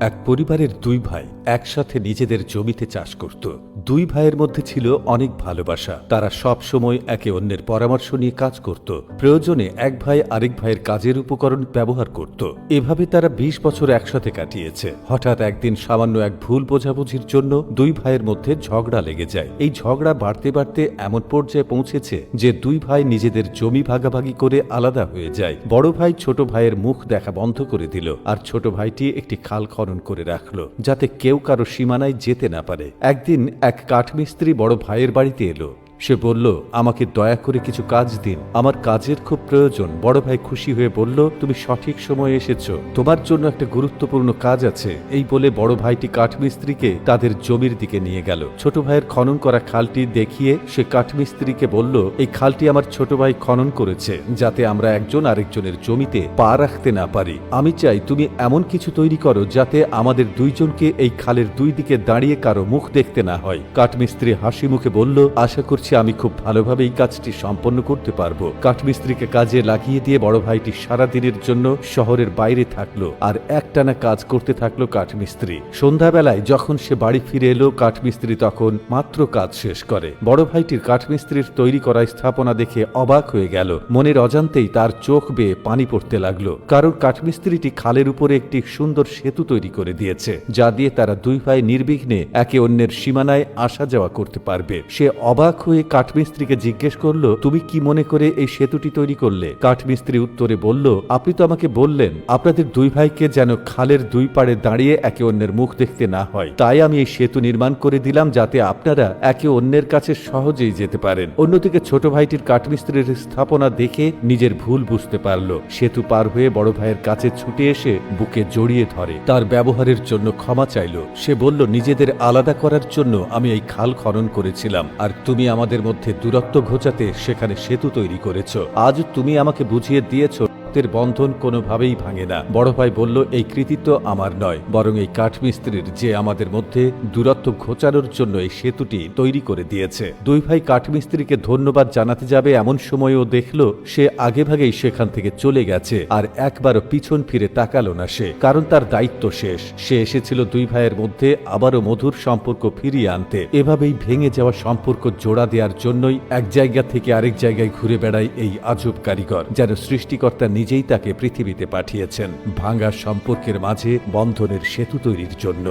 এক পরিবারের দুই ভাই একসাথে নিজেদের জমিতে চাষ করত। দুই ভাইয়ের মধ্যে ছিল অনেক ভালোবাসা। তারা সব সময় একে অন্যের পরামর্শ নিয়ে কাজ করত। প্রয়োজনে এক ভাই আরেক ভাইয়ের কাজের উপকরণ ব্যবহার করত। এভাবে তারা ২০ বছর একসাথে কাটিয়েছে। হঠাৎ একদিন সামান্য এক ভুল বোঝাবুঝির জন্য দুই ভাইয়ের মধ্যে ঝগড়া লেগে যায়। এই ঝগড়া বাড়তে বাড়তে এমন পর্যায়ে পৌঁছেছে যে দুই ভাই নিজেদের জমি ভাগাভাগি করে আলাদা হয়ে যায়। বড় ভাই ছোট ভাইয়ের মুখ দেখা বন্ধ করে দিল, আর ছোট ভাইটি একটি খাল খনন করে রাখলো যাতে কেউ কারো সীমানায় যেতে না পারে। একদিন এক কাঠমিস্ত্রি বড় ভাইয়ের বাড়িতে এলো। সে বলল, আমাকে দয়া করে কিছু কাজ দিন, আমার কাজের খুব প্রয়োজন। বড় ভাই খুশি হয়ে বলল, তুমি সঠিক সময়ে এসেছো, তোমার জন্য একটা গুরুত্বপূর্ণ কাজ আছে। এই বলে বড় ভাইটি কাঠমিস্ত্রিকে তাদের জমির দিকে নিয়ে গেল। ছোট ভাইয়ের খনন করা খালটি দেখিয়ে সে কাঠমিস্ত্রিকে বলল, এই খালটি আমার ছোট ভাই খনন করেছে যাতে আমরা একজন আরেকজনের জমিতে পা রাখতে না পারি। আমি চাই তুমি এমন কিছু তৈরি করো যাতে আমাদের দুইজনকে এই খালের দুই দিকে দাঁড়িয়ে কারো মুখ দেখতে না হয়। কাঠমিস্ত্রি হাসি মুখে বলল, আশা করছি আমি খুব ভালোভাবে এই কাজটি সম্পন্ন করতে পারবো। কাঠমিস্ত্রিকে কাজে লাগিয়ে দিয়ে বড় ভাইটি সারা দিনের জন্য শহরের বাইরে থাকলো আর একটানা কাজ করতে থাকলো কাঠমিস্ত্রি। সন্ধ্যাবেলায় যখন সে বাড়ি ফিরে এলো, কাঠমিস্ত্রি তখন মাত্র কাজ শেষ করে। বড় ভাইটির কাঠমিস্ত্রির তৈরি করা স্থাপনা দেখে অবাক হয়ে গেল। মনের অজান্তেই তার চোখ বেয়ে পানি পড়তে লাগলো, কারণ কাঠমিস্ত্রিটি খালের উপরে একটি সুন্দর সেতু তৈরি করে দিয়েছে, যা দিয়ে তারা দুই ভাই নির্বিঘ্নে একে অন্যের সীমানায় আসা যাওয়া করতে পারবে। সে অবাক হয়ে কাঠমিস্ত্রিকে জিজ্ঞেস করলো, তুমি কি মনে করে এই সেতুটি তৈরি করলে? কাঠমিস্ত্রি উত্তরে বলল, আপনি তো আমাকে বললেন আপনাদের দুই ভাইকে যেন খালের দুই পাড়ে দাঁড়িয়ে একে অন্যের মুখ দেখতে না হয়, তাই আমি এই সেতু নির্মাণ করে দিলাম যাতে আপনারা একে অন্যের কাছে সহজেই যেতে পারেন। অন্যদিকে ছোট ভাইটির কাঠমিস্ত্রির স্থাপনা দেখে নিজের ভুল বুঝতে পারল। সেতু পার হয়ে বড় ভাইয়ের কাছে ছুটে এসে বুকে জড়িয়ে ধরে, তার ব্যবহারের জন্য ক্ষমা চাইল। সে বলল, নিজেদের আলাদা করার জন্য আমি এই খাল খনন করেছিলাম, আর তুমি আমাদের মধ্যে দূরত্ব ঘোচাতে সেখানে সেতু তৈরি করেছ। আজ তুমি আমাকে বুঝিয়ে দিয়েছ রক্তের বন্ধন কোনোভাবেই ভাঙে না। বড় ভাই বলল, এই কৃতিত্ব আমার নয়, বরং এই কাঠমিস্ত্রির, যে আমাদের মধ্যে দূরত্ব ঘোচানোর জন্য এই সেতুটি তৈরি করে দিয়েছে। দুই ভাই কাঠমিস্ত্রিকে ধন্যবাদ জানাতে যাবে এমন সময়ও দেখলো সে আগেভাগেই সেখান থেকে চলে গেছে, আর একবারও পিছন ফিরে তাকালো না সে, কারণ তার দায়িত্ব শেষ। সে এসেছিল দুই ভাইয়ের মধ্যে আবারও মধুর সম্পর্ক ফিরিয়ে আনতে। এভাবেই ভেঙে যাওয়া সম্পর্ক জোড়া দেওয়ার জন্যই এক জায়গা থেকে আরেক জায়গায় ঘুরে বেড়ায় এই আজব কারিগর, যেন সৃষ্টিকর্তা নিজেই তাকে পৃথিবীতে পাঠিয়েছেন ভাঙা সম্পর্কের মাঝে বন্ধনের সেতু তৈরির জন্য।